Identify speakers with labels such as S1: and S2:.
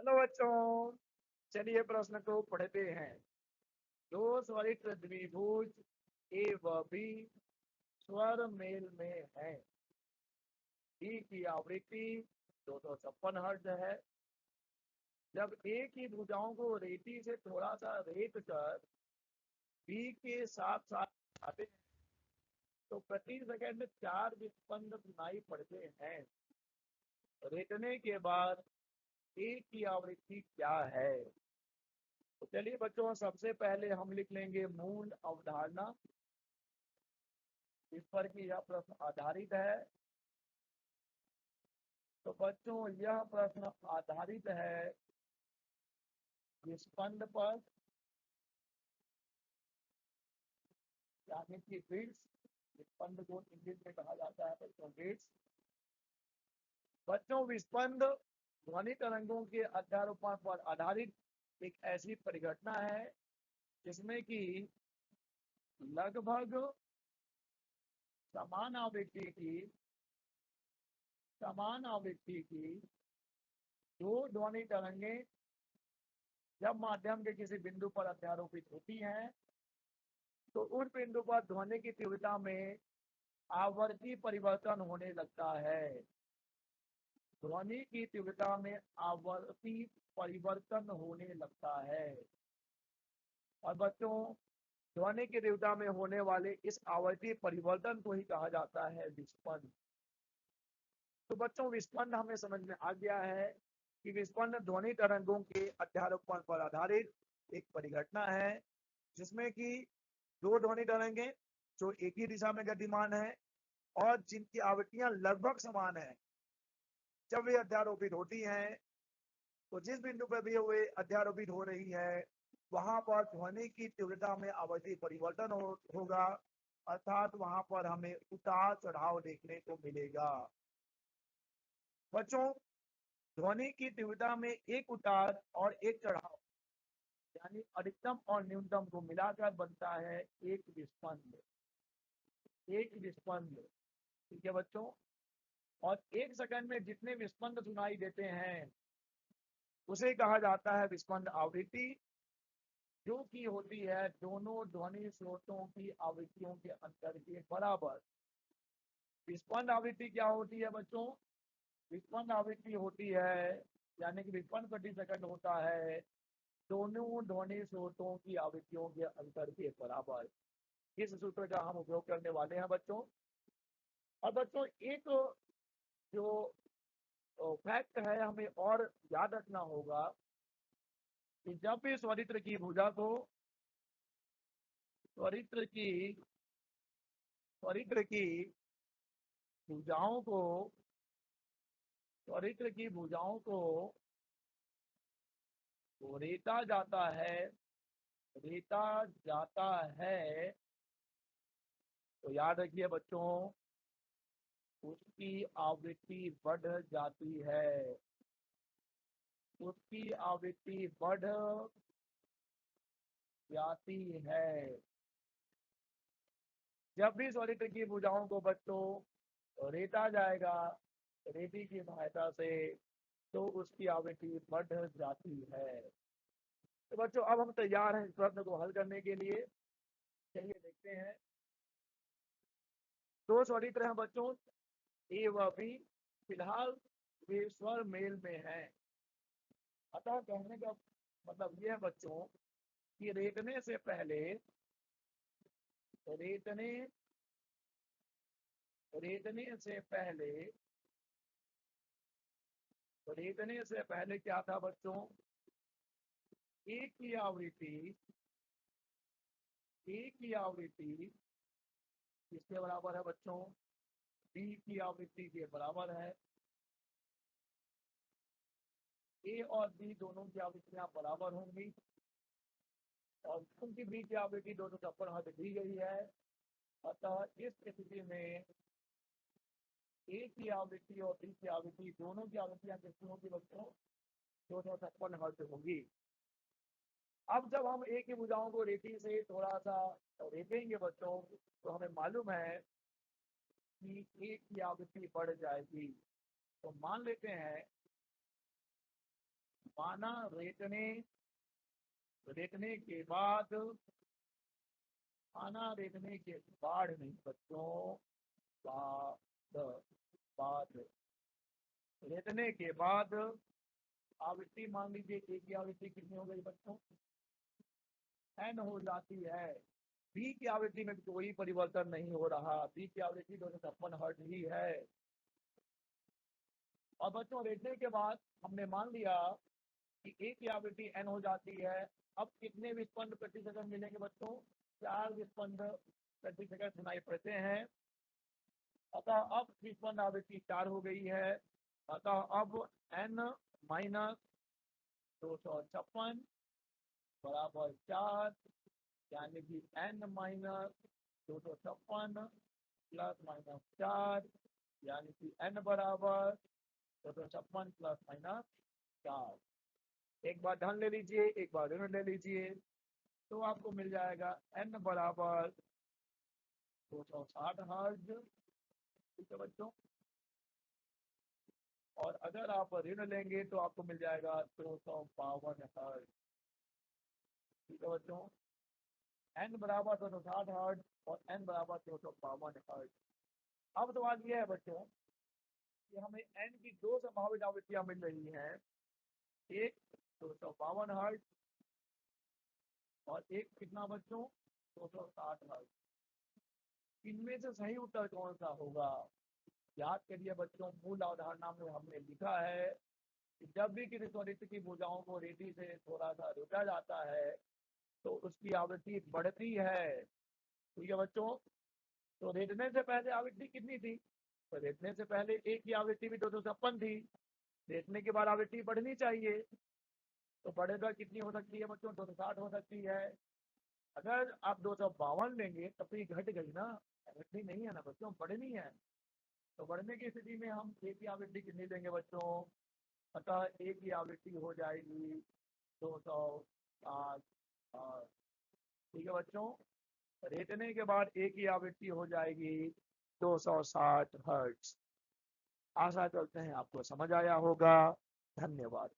S1: Hello बच्चों, चलिए प्रश्न को पढ़ते हैं। दो स्वरित द्विभुज ए व बी स्वर मेल में है। बी की आवृत्ति 256 हर्ट्ज है। जब ए की भुजाओं को रेती से थोड़ा सा रेत कर बी के साथ साथ आते हैं तो प्रति सेकंड 4 विस्पंद सुनाई पड़ते हैं। रेतने के बाद ए की आवृत्ति क्या है? तो चलिए बच्चों, सबसे पहले हम लिख लेंगे मूल अवधारणा, इस पर कि यह प्रश्न आधारित है। तो बच्चों, यह प्रश्न आधारित है विस्पंद पर, यानी कि बिट्स। विस्पंद को इंग्लिश में कहा जाता है बच्चों बिट्स। बच्चों, विस्पंद ध्वनि तरंगों के अध्यारोपण पर आधारित एक ऐसी परिघटना है जिसमें कि लगभग समान आवृत्ति की दो ध्वनि तरंगे जब माध्यम के किसी बिंदु पर अध्यारोपित होती हैं तो उस बिंदु पर ध्वनि की तीव्रता में आवर्ती परिवर्तन होने लगता है। ध्वनि की तीव्रता में आवर्ती परिवर्तन होने लगता है। और बच्चों, ध्वनि की तीव्रता में होने वाले इस आवर्ती परिवर्तन को ही कहा जाता है विस्पंद। तो बच्चों, विस्पंद हमें समझ में आ गया है कि विस्पंद ध्वनि तरंगों के अध्यारोपण पर आधारित एक परिघटना है जिसमें कि दो ध्वनि तरंगे जो एक ही दिशा में गतिमान है और जिनकी आवृत्तियां लगभग समान है, जब वे अध्यारोपित होती हैं तो जिस बिंदु पर भी वे अध्यारोपित हो रही है वहां पर ध्वनि की तीव्रता में आवृत्ति परिवर्तन होगा, अर्थात वहां पर हमें उतार चढ़ाव देखने को मिलेगा। बच्चों, ध्वनि की तीव्रता में एक उतार और एक चढ़ाव यानी अधिकतम और न्यूनतम को मिलाकर बनता है एक विस्पंद। ठीक है बच्चों। और एक सेकंड में जितने विस्पंद सुनाई देते हैं उसे कहा जाता है विस्पंद आवृत्ति, जो कि होती है दोनों ध्वनि स्रोतों की आवृत्तियों के अंतर के बराबर। विस्पंद आवृत्ति क्या होती है बच्चों? विस्पंद आवृत्ति होती है, यानी कि विस्पंद प्रति सेकंड होता है दोनों ध्वनि स्रोतों की आवृत्तियों के अंतर के बराबर। इस सूत्र का हम उपयोग करने वाले हैं बच्चों। और बच्चों, एक जो फैक्ट है हमें और याद रखना होगा कि जब भी स्वरित्र की भुजा को स्वरित्र की स्वरित्र की भुजाओं को स्वरित्र की भुजाओं को रेता जाता है तो याद रखिए बच्चों, उसकी आवृत्ति बढ़ जाती है। उसकी आवृत्ति बढ़ जाती है। जब भी स्वरित्र की भुजाओं को बच्चों रेता जाएगा रेती की सहायता से तो उसकी आवृत्ति बढ़ जाती है। तो बच्चों, अब हम तैयार हैं इस प्रश्न को हल करने के लिए। चलिए देखते हैं। दो स्वरित्र हैं बच्चों ए व बी, फिलहाल वे स्वर मेल में हैं। अतः कहने का मतलब यह है बच्चों कि रेतने रेतने से पहले क्या था बच्चों? एक की आवृत्ति किसके बराबर है बच्चों? बी की आवृत्ति के बराबर है। ए और बी दोनों की आवृत्तियां बराबर होंगी और क्योंकि बी की आवृत्ति 256 हर्ट्ज दी गई है, अतः इस स्थिति में ए की आवृत्ति और बी की आवृत्ति दोनों की आवृत्तियां कितनी होगी बच्चों? 256 हर्ट्ज होगी। अब जब हम ए की भुजाओं को रेती से थोड़ा सा रेतेंगे बच्चों तो हमें मालूम है कि ए की आवृत्ति बढ़ जाएगी। तो मान लेते हैं माना रेतने के बाद, माना रेतने के बाद नहीं बच्चों, बाद रेतने के बाद आवृत्ति मान लीजिए ए की आवृत्ति कितनी हो गई बच्चों, एन हो जाती है। बी की आवृत्ति में कोई परिवर्तन नहीं हो रहा, बी की आवृत्ति 256 हर्ट्ज ही है। और बच्चों रेतने के बाद हमने मान लिया कि ए की आवृत्ति एन हो जाती है। अब कितने विस्पंद प्रति सेकंड मिलेंगे बच्चों, 4 विस्पंद प्रति सेकंड सुनाई पड़ते हैं। अतः अब विस्पंद आवृत्ति 4 हो गई है। अतः अब एन माइनस 256 बराबर 4, यानी कि एन माइनस 256 प्लस माइनस 4, यानी कि एन बराबर 256 प्लस माइनस 4। एक बार धन ले लीजिए, एक बार ऋण ले लीजिए, तो आपको मिल जाएगा एन बराबर 260 हर्ट्ज। ठीक है बच्चों, और अगर आप ऋण लेंगे तो आपको मिल जाएगा 252 हर्ट्ज। ठीक है बच्चों, एन बराबर 260 हर्ट्ज और एन बराबर 252 हर्ट्ज। अब सवाल यह है बच्चों कि हमें एन की दो संभावित आवृत्तियां मिल रही हैं, एक 252 हर्ट्ज और एक कितना बच्चों, 260 हर्ट्ज। इनमें से सही उत्तर कौन सा होगा? याद करिए बच्चों, मूल अवधारणा में हमने लिखा है कि जब भी किसी त्वरित की भुजाओं को रेती से थोड़ा सा रोका जाता है तो उसकी आवृत्ति बढ़ती है। ठीक है बच्चों, तो रेतने से पहले आवृत्ति कितनी थी? तो रेतने से पहले एक की आवृत्ति भी 256 थी। रेतने के बाद आवृत्ति बढ़नी चाहिए, तो बढ़ेगा कितनी हो सकती है बच्चों, 260 हो सकती है। अगर आप 252 लेंगे तब तो ये घट गई ना, घटनी नहीं है ना बच्चों, बढ़नी है। तो बढ़ने की स्थिति में हम ए की आवृत्ति कितनी लेंगे बच्चों? अतः ए की आवृत्ति हो जाएगी 260। ठीक है बच्चों, रेतने के बाद ए की आवृत्ति हो जाएगी 260 हर्ट्ज। आशा करते हैं आपको समझ आया होगा। धन्यवाद।